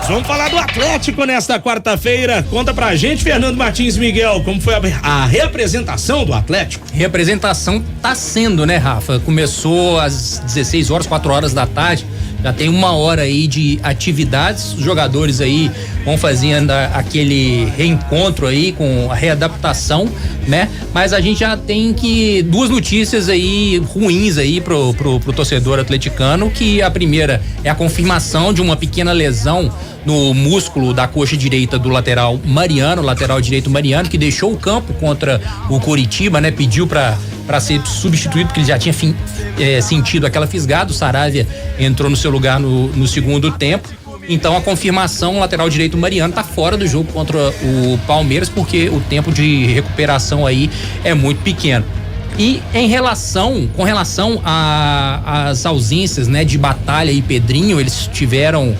Vamos falar do Atlético nesta quarta-feira. Conta pra gente, Fernando Martins Miguel, como foi a representação do Atlético? Representação tá sendo, né, Rafa? Começou às 16 horas, 4 horas da tarde. Já tem 1 hora aí de atividades. Os jogadores aí vão fazendo aquele reencontro aí com a readaptação, né? Mas a gente já tem duas notícias aí ruins aí pro torcedor atleticano, que a primeira é a confirmação de uma pequena lesão no músculo da coxa direita do lateral direito Mariano, que deixou o campo contra o Coritiba, né? Pediu para ser substituído, porque ele já tinha sentido aquela fisgada. O Saravia entrou no seu lugar no segundo tempo. Então a confirmação, o lateral direito Mariano tá fora do jogo contra o Palmeiras, porque o tempo de recuperação aí é muito pequeno. E com relação às ausências, né, de Batalha e Pedrinho, eles tiveram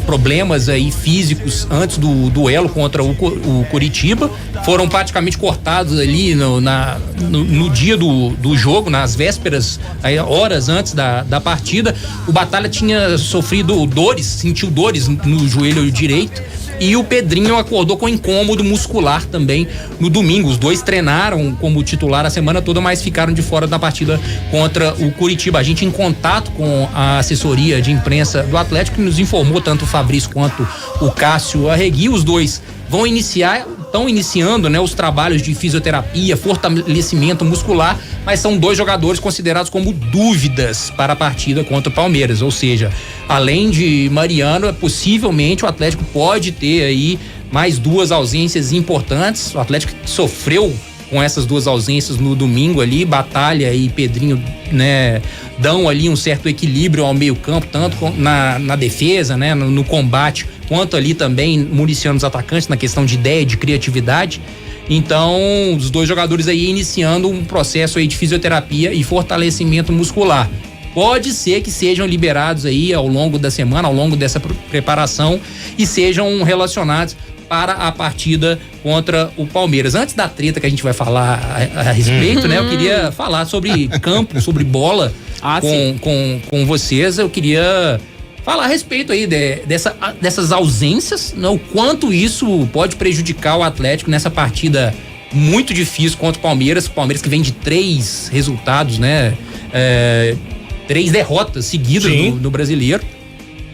problemas aí físicos antes do duelo contra o Coritiba, foram praticamente cortados ali no dia do jogo, nas vésperas, aí, horas antes da partida. O Batalha tinha sentiu dores no joelho direito, e o Pedrinho acordou com incômodo muscular também no domingo. Os dois treinaram como titular a semana toda, mas ficaram de fora da partida contra o Coritiba. A gente, em contato com a assessoria de imprensa do Atlético, que nos informou, tanto o Fabrício quanto o Cássio Arregui, os dois estão iniciando, né, os trabalhos de fisioterapia, fortalecimento muscular, mas são dois jogadores considerados como dúvidas para a partida contra o Palmeiras. Ou seja, além de Mariano, possivelmente o Atlético pode ter aí mais 2 ausências importantes. O Atlético sofreu com essas 2 ausências no domingo ali. Batalha e Pedrinho, né, dão ali um certo equilíbrio ao meio-campo, tanto na defesa, né, no combate, quanto ali também municiando os atacantes na questão de ideia, de criatividade. Então, os dois jogadores aí iniciando um processo aí de fisioterapia e fortalecimento muscular. Pode ser que sejam liberados aí ao longo da semana, ao longo dessa preparação, e sejam relacionados para a partida contra o Palmeiras. Antes da treta que a gente vai falar a respeito, né? Eu queria falar sobre campo, sobre bola com vocês. Eu queria falar a respeito aí dessas ausências, né? O quanto isso pode prejudicar o Atlético nessa partida muito difícil contra o Palmeiras. O Palmeiras que vem de 3 resultados, né? 3 derrotas seguidas no Brasileiro.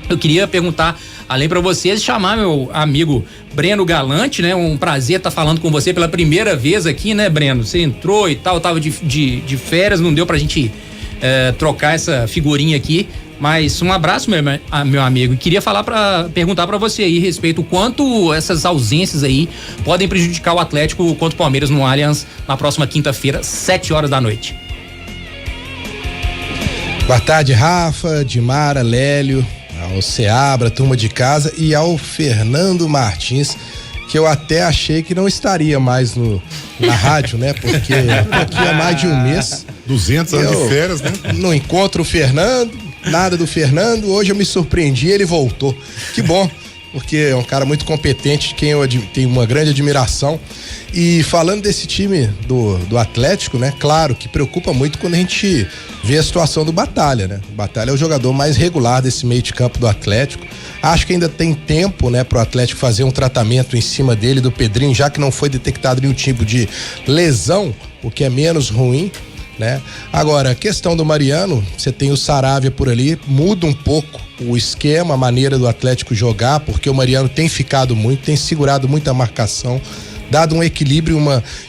Eu queria perguntar, além para vocês, chamar meu amigo Breno Galante, né? Um prazer estar falando com você pela primeira vez aqui, né, Breno? Você entrou e tal, tava de férias, não deu pra gente trocar essa figurinha aqui, mas um abraço, meu amigo. E queria perguntar para você aí a respeito o quanto essas ausências aí podem prejudicar o Atlético contra o Palmeiras no Allianz na próxima quinta-feira, 7h da noite. Boa tarde, Rafa, Dimara, Lélio, ao Seabra, turma de casa, e ao Fernando Martins, que eu até achei que não estaria mais na rádio, né? Porque há mais de um mês. 200 anos de férias, né? Não encontro o Fernando, nada do Fernando. Hoje eu me surpreendi, ele voltou. Que bom, porque é um cara muito competente, de quem eu tenho uma grande admiração. E falando desse time do Atlético, né? Claro que preocupa muito quando a gente vê a situação do Batalha, né? O Batalha é o jogador mais regular desse meio de campo do Atlético. Acho que ainda tem tempo, né, pro Atlético fazer um tratamento em cima dele, do Pedrinho, já que não foi detectado nenhum tipo de lesão, o que é menos ruim, né? Agora, a questão do Mariano, você tem o Saravia por ali, muda um pouco o esquema, a maneira do Atlético jogar, porque o Mariano tem ficado muito, tem segurado muita marcação, dado um equilíbrio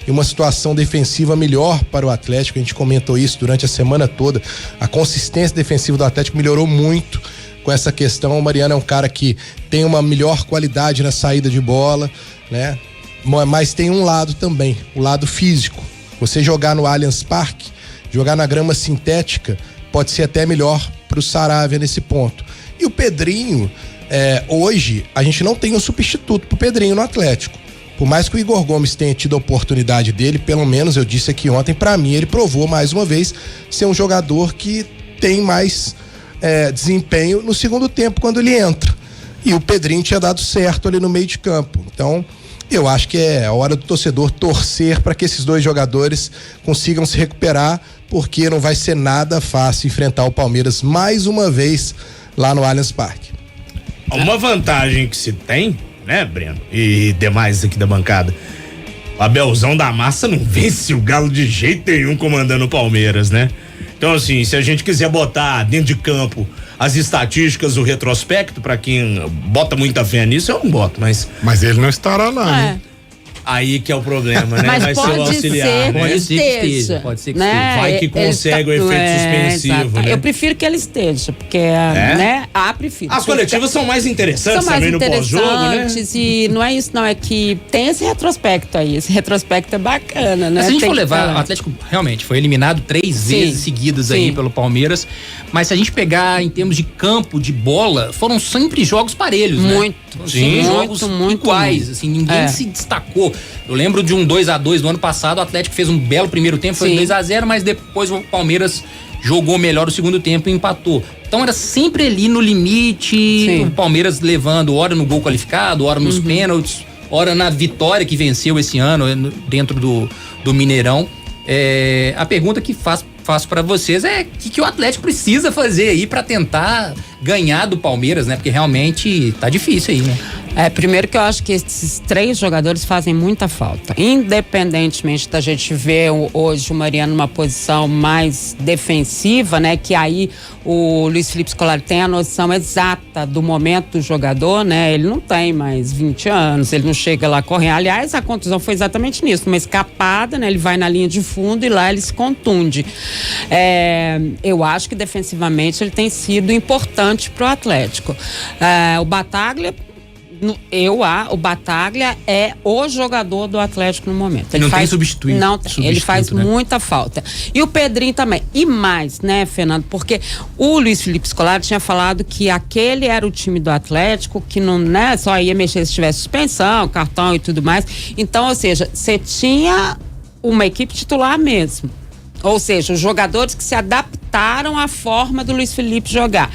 e uma situação defensiva melhor para o Atlético. A gente comentou isso durante a semana toda. A consistência defensiva do Atlético melhorou muito com essa questão. O Mariano é um cara que tem uma melhor qualidade na saída de bola, né? Mas tem um lado também, o lado físico. Você jogar no Allianz Parque, jogar na grama sintética, pode ser até melhor para o Saravia nesse ponto. E o Pedrinho, hoje, a gente não tem um substituto pro Pedrinho no Atlético. Por mais que o Igor Gomes tenha tido a oportunidade dele, pelo menos eu disse aqui ontem, pra mim ele provou mais uma vez ser um jogador que tem mais desempenho no segundo tempo quando ele entra. E o Pedrinho tinha dado certo ali no meio de campo. Então, eu acho que é a hora do torcedor torcer para que esses dois jogadores consigam se recuperar, porque não vai ser nada fácil enfrentar o Palmeiras mais uma vez lá no Allianz Parque. Uma vantagem que se tem, né, Breno? E demais aqui da bancada. O Abelzão da Massa não vence o Galo de jeito nenhum comandando o Palmeiras, né? Então, assim, se a gente quiser botar dentro de campo as estatísticas, o retrospecto, pra quem bota muita fé nisso, eu não boto, mas. Mas ele não estará lá, né? Aí que é o problema, né? Mas vai pode ser o auxiliar, ser, né? Pode ser que esteja, pode ser que esteja. Vai que consegue o efeito suspensivo, né? Eu prefiro que ele esteja, porque, né? Prefiro. As coletivas são mais interessantes São mais também no pós-jogo, né? E não é isso, não, é que tem esse retrospecto aí, esse retrospecto é bacana, né? Se a gente Tem for que levar, falar. o Atlético realmente foi eliminado 3 vezes seguidas aí pelo Palmeiras, mas se a gente pegar em termos de campo, de bola, foram sempre jogos parelhos, Muito. né? Sim, jogos muito, iguais, assim, ninguém se destacou. Eu lembro de um 2-2 no ano passado, o Atlético fez um belo primeiro tempo, foi 2-0, mas depois o Palmeiras jogou melhor o segundo tempo e empatou. Então era sempre ali no limite, o Palmeiras levando hora no gol qualificado, hora nos pênaltis, hora na vitória que venceu esse ano dentro do Mineirão. A pergunta que faço para vocês é o que o Atlético precisa fazer aí para tentar ganhar do Palmeiras, né? Porque realmente tá difícil aí, né? Primeiro que eu acho que esses 3 jogadores fazem muita falta. Independentemente da gente ver hoje o Mariano numa posição mais defensiva, né? Que aí o Luiz Felipe Scolari tem a noção exata do momento do jogador, né? Ele não tem mais 20 anos, ele não chega lá correndo. Aliás, a contusão foi exatamente nisso, uma escapada, né? Ele vai na linha de fundo e lá ele se contunde. Eu acho que defensivamente ele tem sido importante pro Atlético. O Bataglia, o Bataglia é o jogador do Atlético no momento. Ele tem substituto. Não tem. Ele faz muita falta. E o Pedrinho também. E mais, né, Fernando? Porque o Luiz Felipe Scolari tinha falado que aquele era o time do Atlético, que não, né, só ia mexer se tivesse suspensão, cartão e tudo mais. Então, ou seja, você tinha uma equipe titular mesmo. Ou seja, os jogadores que se adaptaram à forma do Luiz Felipe jogar.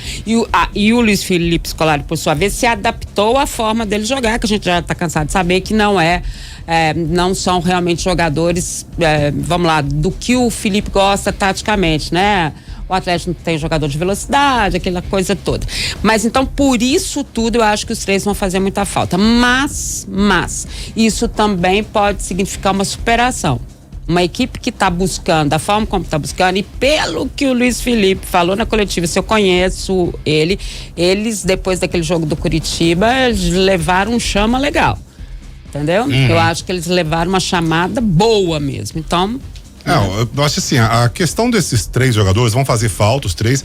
E o Luiz Felipe Scolari, por sua vez, se adaptou à forma dele jogar, que a gente já está cansado de saber que não são realmente jogadores, vamos lá, do que o Felipe gosta taticamente, né? O Atlético tem jogador de velocidade, aquela coisa toda. Mas então, por isso tudo, eu acho que os 3 vão fazer muita falta. Mas, isso também pode significar uma superação. Uma equipe que está buscando, da forma como está buscando, e pelo que o Luiz Felipe falou na coletiva, se eu conheço eles, depois daquele jogo do Curitiba, levaram um chama legal. Entendeu? Eu acho que eles levaram uma chamada boa mesmo. Então. Eu acho assim, a questão desses 3 jogadores, vão fazer falta, os 3.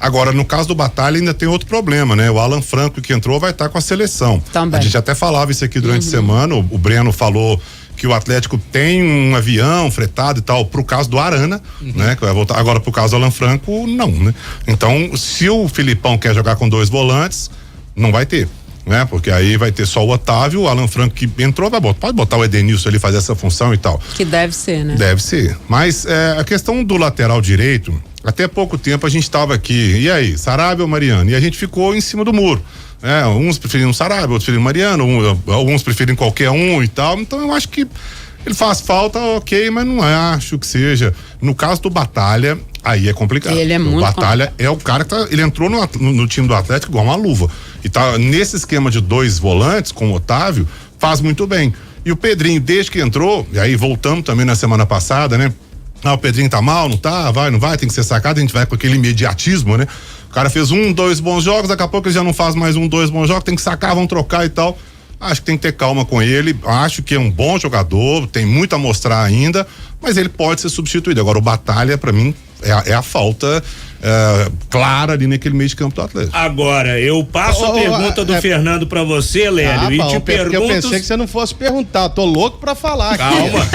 Agora, no caso do Batalha, ainda tem outro problema, né? O Alan Franco, que entrou, vai estar com a seleção. Também. A gente até falava isso aqui durante a semana, o Breno falou que o Atlético tem um avião fretado e tal, pro caso do Arana, né? Que vai voltar. Agora, pro caso do Alan Franco, não, né? Então, se o Filipão quer jogar com 2 volantes, não vai ter, né? Porque aí vai ter só o Otávio, o Alan Franco que entrou, pode botar o Edenilson ali, fazer essa função e tal. Que deve ser, né? Deve ser. Mas a questão do lateral direito, até pouco tempo a gente estava aqui, e aí, Sarabia ou Mariano? E a gente ficou em cima do muro. Uns preferiam Sarabia, outros preferiam Mariano, alguns preferem qualquer um e tal. Então eu acho que ele faz falta, ok, mas não acho que seja. No caso do Batalha, aí é complicado. Ele é muito o Batalha é o cara que ele entrou no time do Atlético igual uma luva. E tá nesse esquema de 2 volantes com o Otávio, faz muito bem. E o Pedrinho, desde que entrou, e aí voltamos também na semana passada, né? O Pedrinho tá mal, não tá, não vai, tem que ser sacado, a gente vai com aquele imediatismo, né? O cara fez 2 bons jogos, daqui a pouco ele já não faz mais 2 bons jogos, tem que sacar, vão trocar e tal. Acho que tem que ter calma com ele, acho que é um bom jogador, tem muito a mostrar ainda, mas ele pode ser substituído. Agora, o Batalha, pra mim, é a falta clara ali naquele meio de campo do Atlético. Agora, eu passo a pergunta do Fernando pra você, Lélio, e te pergunto... Eu pensei que você não fosse perguntar, tô louco pra falar. Calma,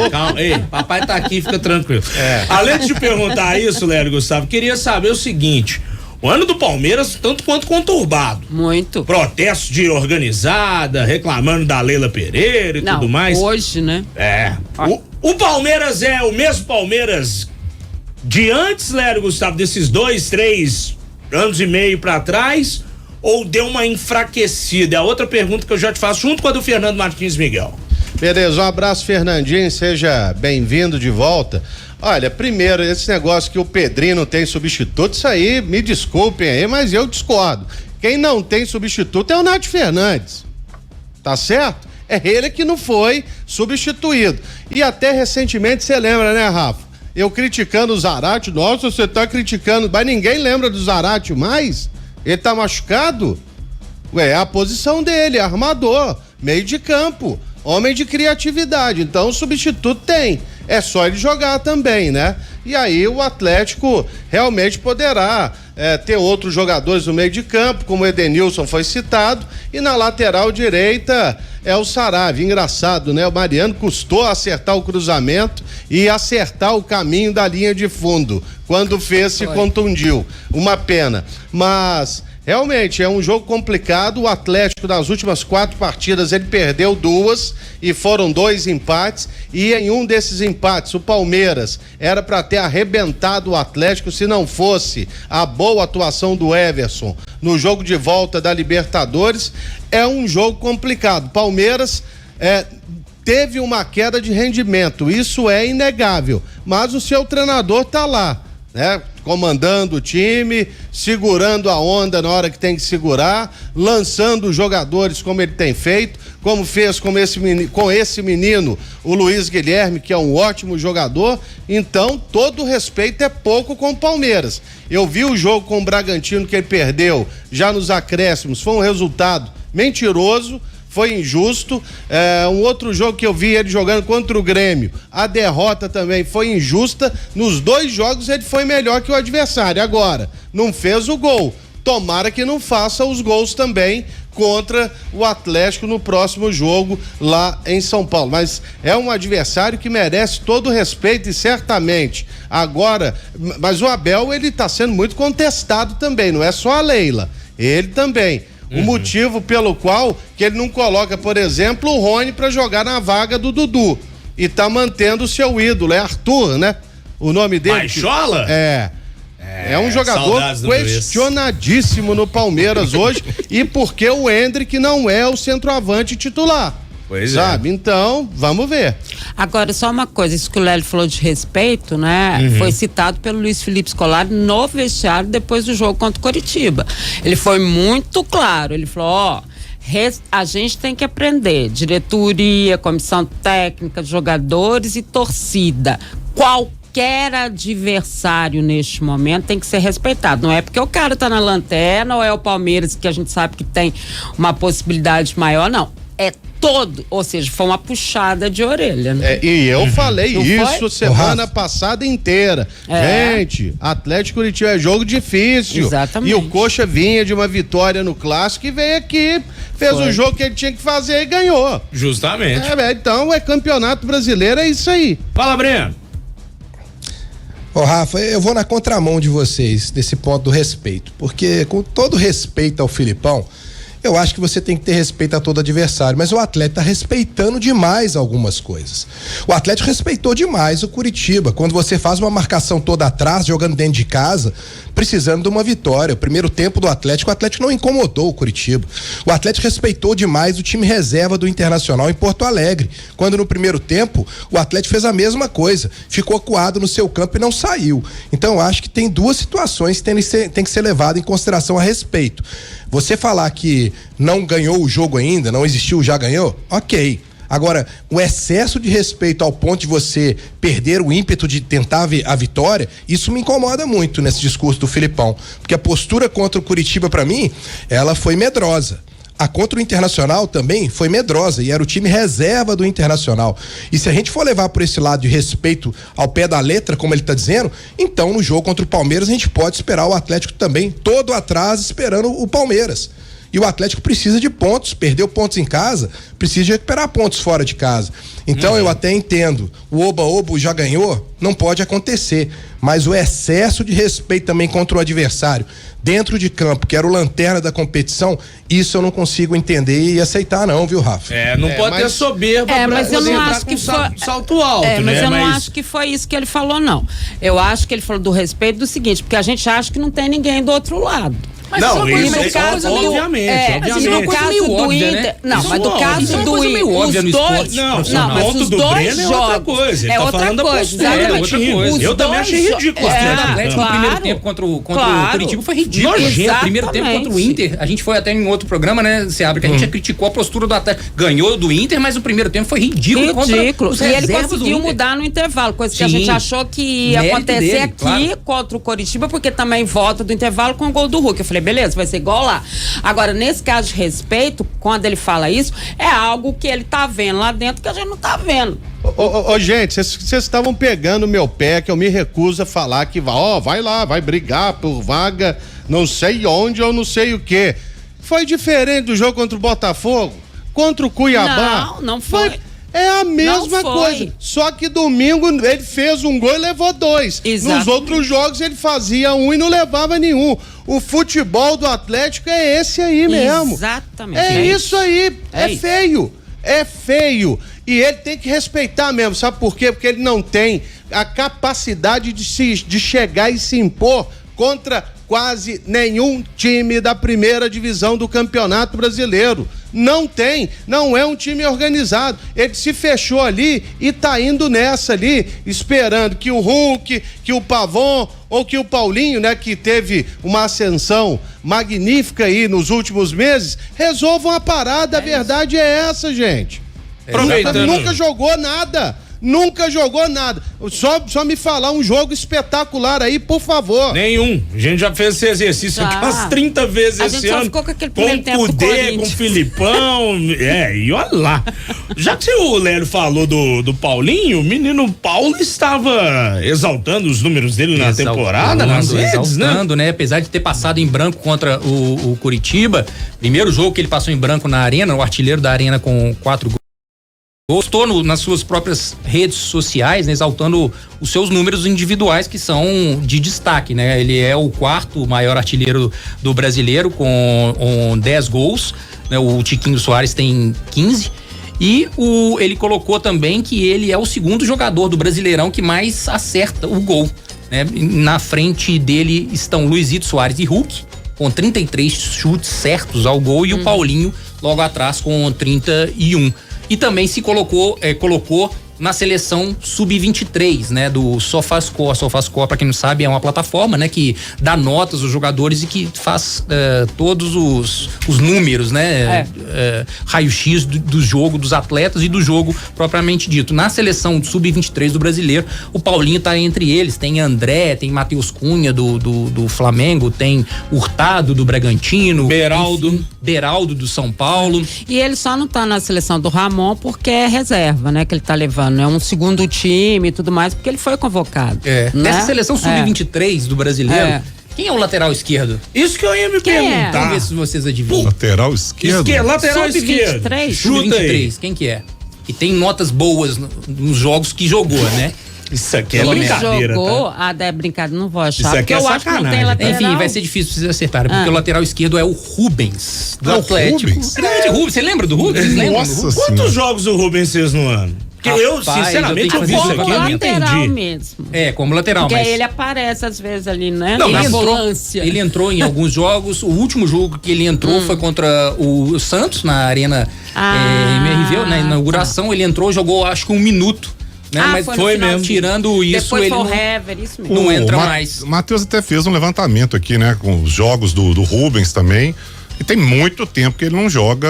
calma, papai tá aqui, fica tranquilo. Além de te perguntar isso, Lélio Gustavo, queria saber o seguinte: o ano do Palmeiras, tanto quanto conturbado. Muito. Protesto de organizada, reclamando da Leila Pereira e tudo mais. Hoje, né? O Palmeiras é o mesmo Palmeiras de antes, Lélio Gustavo, desses 2, 3 anos e meio pra trás, ou deu uma enfraquecida? É a outra pergunta que eu já te faço, junto com a do Fernando Martins Miguel. Beleza, um abraço, Fernandinho, seja bem-vindo de volta. Olha, primeiro, esse negócio que o Pedrinho não tem substituto, isso aí, me desculpem aí, mas eu discordo. Quem não tem substituto é o Nath Fernandes, tá certo? É ele que não foi substituído. E até recentemente, você lembra, né, Rafa? Eu criticando o Zarate, nossa, você tá criticando, mas ninguém lembra do Zarate mais? Ele tá machucado? Ué, é a posição dele, armador, meio de campo, homem de criatividade, então o substituto tem, é só ele jogar também, né? E aí o Atlético realmente poderá ter outros jogadores no meio de campo, como o Edenilson foi citado, e na lateral direita é o Saravia. Engraçado, né? O Mariano custou acertar o cruzamento e acertar o caminho da linha de fundo, quando fez se contundiu, uma pena, mas realmente é um jogo complicado. O Atlético, nas últimas 4 partidas, ele perdeu 2 e foram 2 empates, e em um desses empates o Palmeiras era para ter arrebentado o Atlético se não fosse a boa atuação do Everson no jogo de volta da Libertadores. É um jogo complicado. Palmeiras teve uma queda de rendimento, isso é inegável, mas o seu treinador tá lá, né? Comandando o time, segurando a onda na hora que tem que segurar, lançando os jogadores como ele tem feito, como fez com esse menino, o Luiz Guilherme, que é um ótimo jogador. Então, todo respeito é pouco com o Palmeiras. Eu vi o jogo com o Bragantino que ele perdeu já nos acréscimos, foi um resultado mentiroso, foi injusto. Um outro jogo que eu vi ele jogando contra o Grêmio, a derrota também foi injusta. Nos 2 jogos ele foi melhor que o adversário. Agora, não fez o gol. Tomara que não faça os gols também contra o Atlético no próximo jogo lá em São Paulo. Mas é um adversário que merece todo o respeito, e certamente agora, mas o Abel, ele tá sendo muito contestado também, não é só a Leila, ele também. O motivo pelo qual que ele não coloca, por exemplo, o Rony para jogar na vaga do Dudu, e tá mantendo o seu ídolo, é Arthur, né? O nome dele. Baixola? É um jogador questionadíssimo no Palmeiras hoje, e porque o Endrick não é o centroavante titular. Pois sabe? Então, vamos ver. Agora, só uma coisa, isso que o Lélio falou de respeito, né? Foi citado pelo Luiz Felipe Scolari no vestiário depois do jogo contra o Coritiba. Ele foi muito claro, ele falou, a gente tem que aprender, diretoria, comissão técnica, jogadores e torcida. Qualquer adversário neste momento tem que ser respeitado. Não é porque o cara tá na lanterna ou é o Palmeiras que a gente sabe que tem uma possibilidade maior, não. É todo, ou seja, foi uma puxada de orelha, né? E eu falei não isso foi? semana passada inteira. Gente, Atlético Curitiba é jogo difícil. Exatamente. E o Coxa vinha de uma vitória no Clássico e veio aqui, fez o jogo que ele tinha que fazer e ganhou. Justamente. Então é campeonato brasileiro, é isso aí. Fala, Breno. Rafa, eu vou na contramão de vocês desse ponto do respeito, porque com todo respeito ao Filipão, eu acho que você tem que ter respeito a todo adversário, mas o Atlético tá respeitando demais algumas coisas. O Atlético respeitou demais o Curitiba, quando você faz uma marcação toda atrás, jogando dentro de casa, precisando de uma vitória. O primeiro tempo do Atlético, o Atlético não incomodou o Curitiba. O Atlético respeitou demais o time reserva do Internacional em Porto Alegre, quando no primeiro tempo o Atlético fez a mesma coisa, ficou acuado no seu campo e não saiu. Então eu acho que tem 2 situações que tem que ser levado em consideração a respeito. Você falar que não ganhou o jogo ainda, não existiu, já ganhou, ok. Agora, o excesso de respeito ao ponto de você perder o ímpeto de tentar a vitória, isso me incomoda muito nesse discurso do Filipão, porque a postura contra o Curitiba, pra mim, ela foi medrosa. A contra o Internacional também foi medrosa, e era o time reserva do Internacional. E se a gente for levar por esse lado de respeito ao pé da letra, como ele tá dizendo, então no jogo contra o Palmeiras a gente pode esperar o Atlético também todo atrás esperando o Palmeiras. E o Atlético precisa de pontos, perdeu pontos em casa, precisa de recuperar pontos fora de casa. Então eu até entendo, o oba-oba já ganhou, não pode acontecer, mas o excesso de respeito também contra o adversário dentro de campo, que era o lanterna da competição, isso eu não consigo entender e aceitar não, viu, Rafa? Não pode ter soberba pra mas eu poder não entrar acho com que foi salto alto, né? mas eu não acho que foi isso que ele falou, não. Eu acho que ele falou do respeito do seguinte, porque a gente acha que não tem ninguém do outro lado. Mas Não, isso é uma isso coisa- é caso do- obviamente. isso é uma coisa meio óbvia, né? Não, Isso mas é do óbvio, caso isso é uma do coisa meio óbvia no esporte Não, profissional. mas ponto os do dois Breno é outra jogos. coisa. Ele É tá outra falando da coisa, postura exatamente. do time. É outra coisa. Eu também Os achei dois ridículo. O É, Atlético no primeiro claro. tempo contra o Claro. Curitiba foi ridículo. Nojento. O primeiro tempo contra o Inter, a gente foi até em outro programa, né, Seabra, que a gente já criticou a postura do Atlético. Ganhou do Inter, mas o primeiro tempo foi ridículo. Ridículo. Contra os E ele reservas do conseguiu Inter. mudar no intervalo, coisa que a Sim. gente achou que ia Mérito acontecer dele, aqui claro. contra o Coritiba, porque também volta do intervalo com o gol do Hulk. Eu falei, beleza, vai ser igual lá. Agora, nesse caso de respeito, quando ele fala isso, é algo que ele tá vendo lá dentro que a gente não tá vendo. Ô, gente, vocês estavam pegando meu pé, que eu me recuso a falar que vai lá, vai brigar por vaga, não sei onde ou não sei o quê. Foi diferente do jogo contra o Botafogo, contra o Cuiabá. Não foi. É a mesma Não foi. coisa. Só que domingo ele fez um gol e levou 2. Exatamente. Nos outros jogos ele fazia 1 e não levava nenhum. O futebol do Atlético é esse aí mesmo. Exatamente. É isso aí. É isso. feio. É feio. E ele tem que respeitar mesmo. Sabe por quê? Porque ele não tem a capacidade de chegar e se impor contra quase nenhum time da primeira divisão do Campeonato Brasileiro. Não tem, não é um time organizado. Ele se fechou ali e tá indo nessa ali, esperando que o Hulk, que o Pavon ou que o Paulinho, né, que teve uma ascensão magnífica aí nos últimos meses, resolvam a parada. A verdade é essa, gente. Aproveitando. Nunca jogou nada. Nunca jogou nada. Só me falar um jogo espetacular aí, por favor. Nenhum. A gente já fez esse exercício aqui umas 30 vezes A esse gente só ano. ficou com aquele com primeiro tempo o do Cudê, Corinthians. com o Filipão. E olha lá. Já que o Lélio falou do Paulinho, o menino Paulo estava exaltando os números dele na temporada, nas redes, né? Exaltando, né? Apesar de ter passado em branco contra o Curitiba, primeiro jogo que ele passou em branco na Arena, o artilheiro da Arena com 4 gols. Postou nas suas próprias redes sociais, né, exaltando os seus números individuais que são de destaque, né? Ele é o 4º maior artilheiro do brasileiro com 10 gols, né? O Tiquinho Soares tem 15 e ele colocou também que ele é o 2º jogador do Brasileirão que mais acerta o gol, né? Na frente dele estão Luizito Soares e Hulk com 33 chutes certos ao gol e o Paulinho logo atrás com 31. E também se colocou na seleção sub-23, né, do SofaScore. SofaScore, para quem não sabe, é uma plataforma, né, que dá notas aos jogadores e que faz todos os números, né, raio-x do jogo dos atletas e do jogo propriamente dito. Na seleção sub-23 do brasileiro, o Paulinho tá entre eles. Tem André, tem Matheus Cunha do Flamengo, tem Hurtado do Bragantino, Beraldo do São Paulo. E ele só não tá na seleção do Ramon porque é reserva, né? Que ele tá levando. É um segundo time e tudo mais, porque ele foi convocado. Né? Nessa seleção sub-23 do brasileiro, quem é o lateral esquerdo? Isso que eu ia me perguntar. Vamos ver se vocês adivinham. Lateral esquerdo. Lateral esquerdo. Sub-23? Chuta aí. Quem que é? E tem notas boas nos jogos que jogou, né? Isso aqui é Pelo brincadeira, jogou, tá? é brincadeira, não vou achar. Isso aqui porque é eu acho que não tem sacanagem. lateral. Enfim, vai ser difícil vocês acertarem, porque o lateral esquerdo é o Rubens, do Atlético. Rubens? Grande Rubens, você lembra do Rubens? Vocês lembram do Nossa Rubens? Quantos senhora. jogos o Rubens fez no ano? Porque eu, Rapaz, sinceramente, eu eu vi tenho que isso fazer aqui, eu não lateral entendi. mesmo. Como lateral, Porque mas ele aparece às vezes ali, né? Não, na mas volância. ele entrou em alguns jogos. O último jogo que ele entrou foi contra o Santos, na Arena MRV, na inauguração. Ele entrou, jogou acho que 1 minuto. Né? Mas foi no foi finalzinho. mesmo. Tirando isso, Depois ele foi o não, Hever, isso mesmo. não entra O mais. Matheus até fez um levantamento aqui, né? Com os jogos do Rubens também. E tem muito tempo que ele não joga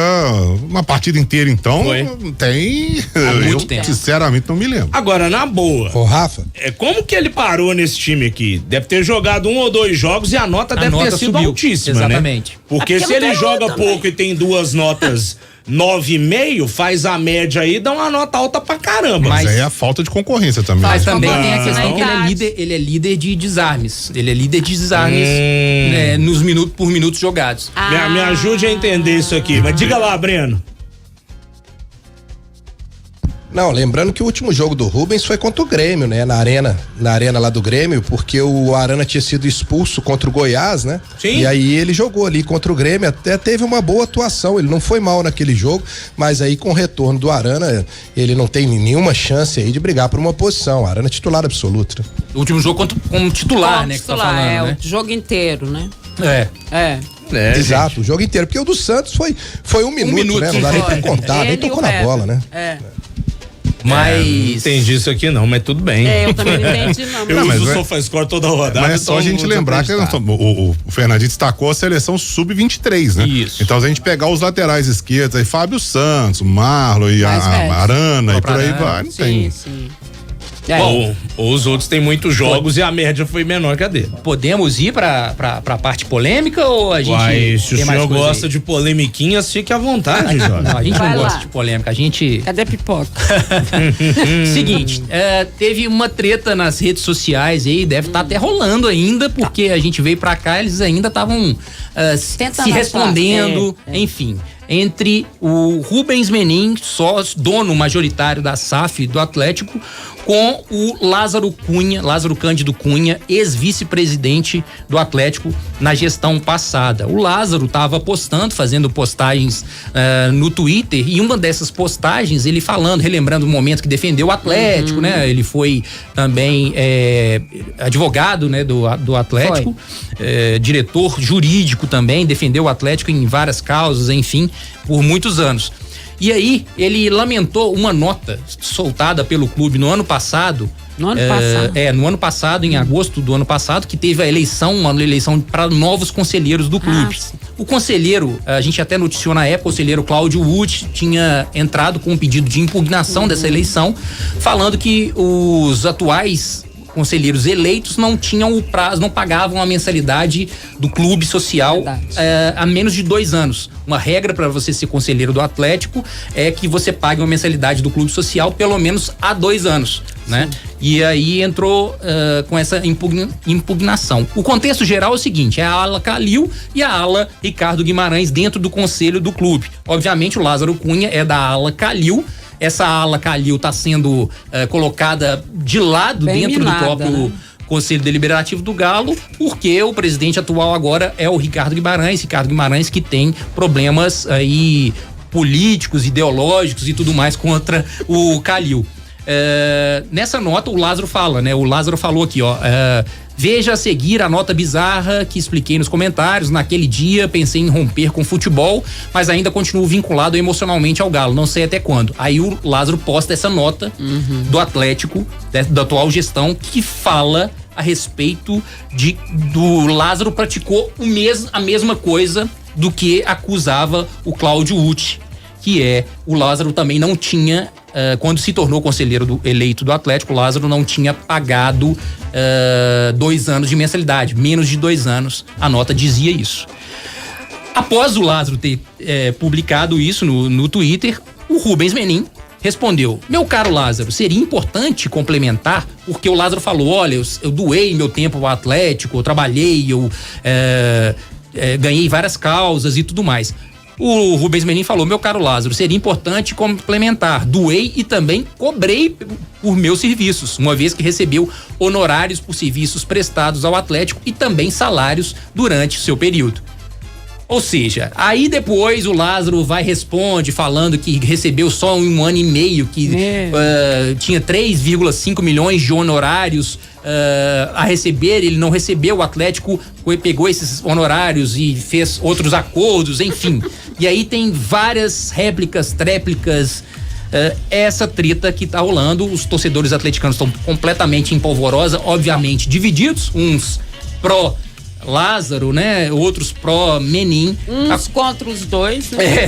uma partida inteira, então. Foi. Tem. muito Eu, tempo. sinceramente, não me lembro. Agora, na boa, Ô, Rafa, como que ele parou nesse time aqui? Deve ter jogado 1 ou 2 jogos e a nota deve ter nota sido subiu. altíssima, Exatamente. né? Porque É porque se ele não tem joga outra pouco também. e tem 2 notas 9,5, faz a média aí, dá uma nota alta pra caramba. Mas Mas- aí é a falta de concorrência também. Mas Faz também tem a concorrência questão na que idade. ele é líder de desarmes. Ele é líder de desarmes né, nos minutos por minutos jogados. Me ajude a entender isso aqui. Mas diga lá, Breno. não, lembrando que o último jogo do Rubens foi contra o Grêmio, né? Na arena lá do Grêmio, porque o Arana tinha sido expulso contra o Goiás, né? Sim. E aí ele jogou ali contra o Grêmio, até teve uma boa atuação, ele não foi mal naquele jogo, mas aí com o retorno do Arana, ele não tem nenhuma chance aí de brigar por uma posição. Arana é titular absoluto, né? O último jogo como titular, Como né? Que tá titular, falando, né? o jogo inteiro, né? Exato, o jogo inteiro. Porque o do Santos foi um minuto, né? Não dá nem pra contar, nem tocou na bola, né? Mas. Não entendi isso aqui não, mas tudo bem. Eu também não entendi não. Eu mas uso o é- SofaScore toda rodada. Mas é só a gente lembrar que o Fernandinho destacou a seleção sub-23, né? Isso. Então, se a gente pegar os laterais esquerdos, aí Fábio Santos, Marlon e Mais velho. a Arana e por aí Arana, vai, não tem. Sim. Ou os outros têm muitos jogos e a média foi menor que a dele. Podemos ir pra parte polêmica ou a gente. Uai, se o tem mais senhor coisa aí? gosta de polemiquinhas, fique à vontade, Jorge. Não, a gente Vai não lá. gosta de polêmica. A gente. Cadê a pipoca? Seguinte, teve uma treta nas redes sociais aí, deve estar até rolando ainda, porque a gente veio pra cá, eles ainda estavam se Tentando respondendo, achar. enfim. Entre o Rubens Menin, sócio, dono majoritário da SAF do Atlético, com o Lázaro Cândido Cunha, ex-vice-presidente do Atlético na gestão passada. O Lázaro estava fazendo postagens no Twitter, e uma dessas postagens ele relembrando o momento que defendeu o Atlético, né? Ele foi também advogado, né, do Atlético, diretor jurídico também, defendeu o Atlético em várias causas, enfim, por muitos anos. E aí, ele lamentou uma nota soltada pelo clube no ano passado. No ano passado? No ano passado, em agosto do ano passado, que teve uma eleição para novos conselheiros do clube. O conselheiro, a gente até noticiou na época, o conselheiro Cláudio Wood tinha entrado com um pedido de impugnação dessa eleição, falando que os atuais conselheiros eleitos não tinham o prazo, não pagavam a mensalidade do clube social há menos de 2 anos. Uma regra para você ser conselheiro do Atlético é que você pague uma mensalidade do clube social pelo menos há 2 anos, né? E aí entrou com essa impugnação. O contexto geral é o seguinte: é a ala Calil e a ala Ricardo Guimarães dentro do conselho do clube. Obviamente o Lázaro Cunha é da ala Calil. Essa ala Calil está sendo colocada de lado Bem dentro minada, do próprio Conselho Deliberativo do Galo, porque o presidente atual agora é o Ricardo Guimarães que tem problemas aí políticos, ideológicos e tudo mais contra o Calil. Nessa nota o Lázaro fala, né? O Lázaro falou aqui, ó. Veja a seguir a nota bizarra que expliquei nos comentários. Naquele dia pensei em romper com o futebol, mas ainda continuo vinculado emocionalmente ao Galo, não sei até quando. Aí o Lázaro posta essa nota do Atlético, da atual gestão, que fala a respeito do Lázaro praticou a mesma coisa do que acusava o Cláudio Uti, que o Lázaro também não tinha, quando se tornou conselheiro eleito do Atlético, o Lázaro não tinha pagado 2 anos de mensalidade, menos de 2 anos, a nota dizia isso. Após o Lázaro ter publicado isso no Twitter, o Rubens Menin respondeu: meu caro Lázaro, seria importante complementar, porque o Lázaro falou, olha, eu doei meu tempo ao Atlético, eu trabalhei, eu ganhei várias causas e tudo mais. O Rubens Menin falou: meu caro Lázaro, seria importante complementar, doei e também cobrei por meus serviços, uma vez que recebeu honorários por serviços prestados ao Atlético e também salários durante o seu período. Ou seja, aí depois o Lázaro responde falando que recebeu só em 1 ano e meio, que tinha 3,5 milhões de honorários a receber, ele não recebeu, o Atlético pegou esses honorários e fez outros acordos, enfim. E aí tem várias tréplicas, essa treta que tá rolando. Os torcedores atleticanos estão completamente em polvorosa, obviamente divididos, uns pró Lázaro, né? Outros pró Menin. Uns contra os dois, né?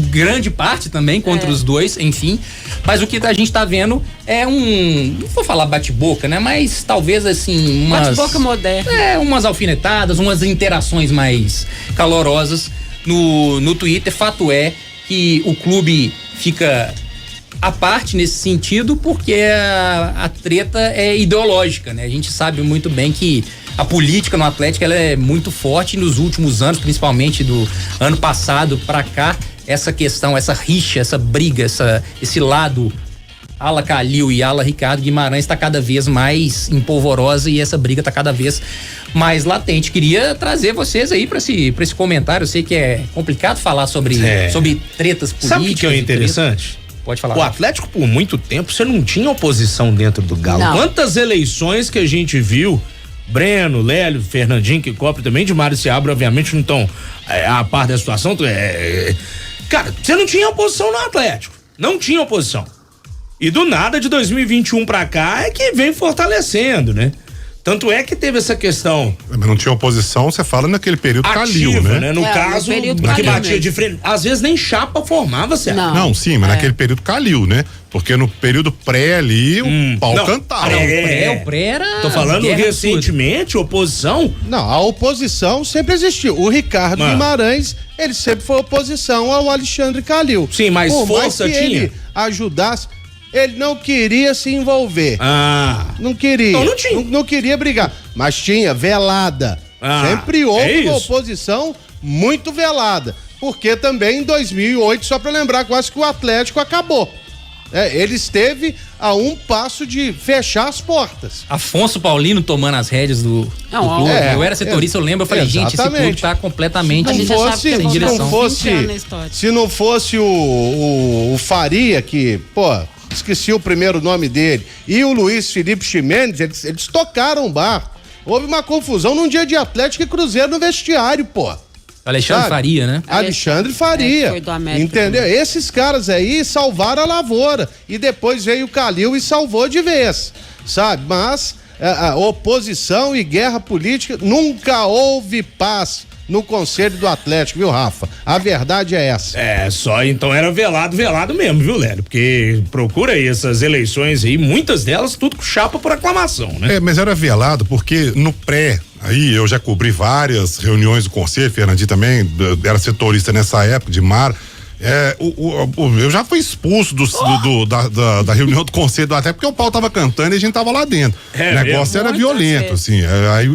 Grande parte também contra os dois, enfim. Mas o que a gente tá vendo é não vou falar bate-boca, né? Mas talvez assim, bate-boca moderna. Umas alfinetadas, umas interações mais calorosas no Twitter. Fato é que o clube fica à parte nesse sentido, porque a treta é ideológica, né? A gente sabe muito bem que a política no Atlético ela é muito forte nos últimos anos, principalmente do ano passado pra cá. Essa questão, essa rixa, essa briga, esse lado ala Calil e ala Ricardo Guimarães está cada vez mais empolvorosa e essa briga está cada vez mais latente. Queria trazer vocês aí para esse comentário. Eu sei que é complicado falar sobre tretas políticas. Sabe o que é interessante? Pode falar. O Atlético, por muito tempo, você não tinha oposição dentro do Galo. Não. Quantas eleições que a gente viu Breno, Lélio, Fernandinho, que cobre também, de Mário Seabra, obviamente não estão a par da situação. Cara, você não tinha oposição no Atlético. Não tinha oposição. E do nada, de 2021 pra cá, é que vem fortalecendo, né? Tanto é que teve essa questão. Mas não tinha oposição, você fala naquele período ativa, Calil, né? No caso, que batia de frente. Às vezes nem chapa formava, certo? Não, sim, mas naquele período Calil, né? Porque no período pré ali, o pau cantava. O pré era. Tô falando recentemente, oposição. Não, a oposição sempre existiu. O Ricardo Guimarães, ele sempre foi oposição ao Alexandre Calil. Sim, mas força tinha. Ele ajudasse. Ele não queria se envolver. Não queria. Então não tinha. Não queria brigar. Mas tinha velada. Sempre houve uma oposição muito velada. Porque também em 2008, só pra lembrar, quase que o Atlético acabou. Ele esteve a um passo de fechar as portas. Afonso Paulino tomando as rédeas do clube. Eu era setorista, eu lembro, eu falei, gente, esse clube tá completamente sem direção. Se não fosse o Faria, que, esqueci o primeiro nome dele, e o Luiz Felipe Ximenes, eles tocaram o bar. Houve uma confusão num dia de Atlético e Cruzeiro no vestiário, Alexandre Faria, né? Alexandre Faria. Foi do América, entendeu? Também. Esses caras aí salvaram a lavoura. E depois veio o Calil e salvou de vez. Sabe? Mas a oposição e guerra política, nunca houve paz no Conselho do Atlético, viu, Rafa? A verdade é essa. Só então era velado mesmo, viu, Lélio? Porque procura aí essas eleições aí, muitas delas tudo com chapa por aclamação, né? Mas era velado porque no pré, aí eu já cobri várias reuniões do Conselho, Fernandinho também, era setorista nessa época, de Mar. Eu já fui expulso da reunião do Conselho do Atlético porque o pau tava cantando e a gente tava lá dentro. O negócio era violento, assim.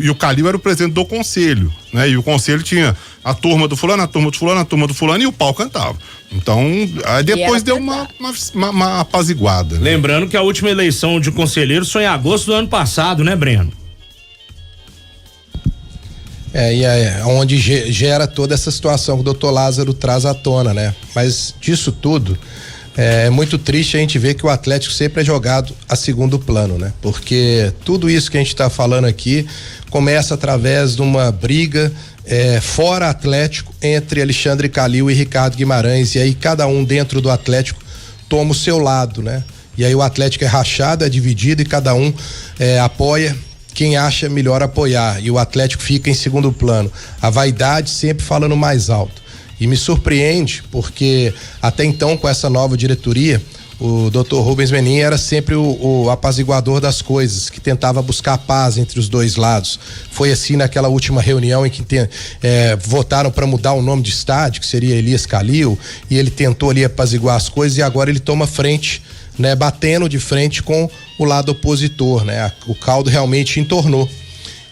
E o Calil era o presidente do Conselho, né? E o Conselho tinha a turma do fulano, a turma do fulano, a turma do fulano e o pau cantava. Então, aí depois deu uma apaziguada. Né? Lembrando que a última eleição de conselheiros foi em agosto do ano passado, né, Breno? Onde gera toda essa situação que o doutor Lázaro traz à tona, né? Mas disso tudo, é muito triste a gente ver que o Atlético sempre é jogado a segundo plano, né? Porque tudo isso que a gente tá falando aqui começa através de uma briga fora Atlético entre Alexandre Calil e Ricardo Guimarães, e aí cada um dentro do Atlético toma o seu lado, né? E aí o Atlético é rachado, é dividido e cada um apoia quem acha melhor apoiar, e o Atlético fica em segundo plano. A vaidade sempre falando mais alto. E me surpreende porque até então, com essa nova diretoria, o Dr. Rubens Menin era sempre o apaziguador das coisas, que tentava buscar paz entre os dois lados. Foi assim naquela última reunião em que votaram para mudar o nome de estádio, que seria Elias Calil, e ele tentou ali apaziguar as coisas, e agora ele toma frente, né, batendo de frente com o lado opositor, né? O caldo realmente entornou.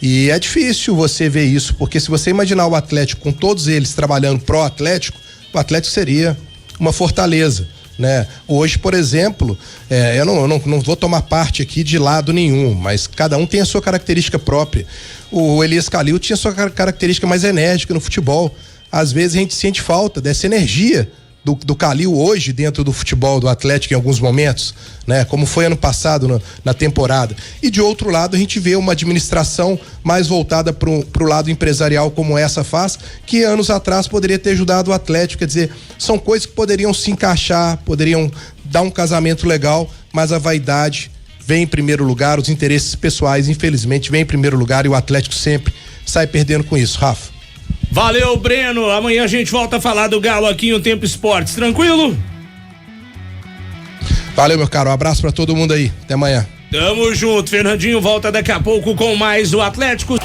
E é difícil você ver isso, porque se você imaginar o Atlético com todos eles trabalhando pró-Atlético, o Atlético seria uma fortaleza, né? Hoje, por exemplo, eu não vou tomar parte aqui de lado nenhum, mas cada um tem a sua característica própria. O Elias Calil tinha a sua característica mais enérgica no futebol. Às vezes a gente sente falta dessa energia do Calil hoje dentro do futebol do Atlético em alguns momentos, né? Como foi ano passado na temporada. E de outro lado a gente vê uma administração mais voltada pro lado empresarial, como essa faz, que anos atrás poderia ter ajudado o Atlético. Quer dizer, são coisas que poderiam se encaixar, poderiam dar um casamento legal, mas a vaidade vem em primeiro lugar, os interesses pessoais infelizmente vem em primeiro lugar, e o Atlético sempre sai perdendo com isso, Rafa. Valeu, Breno. Amanhã a gente volta a falar do Galo aqui no Tempo Esportes. Tranquilo? Valeu, meu caro. Um abraço pra todo mundo aí. Até amanhã. Tamo junto. Fernandinho volta daqui a pouco com mais o Atlético.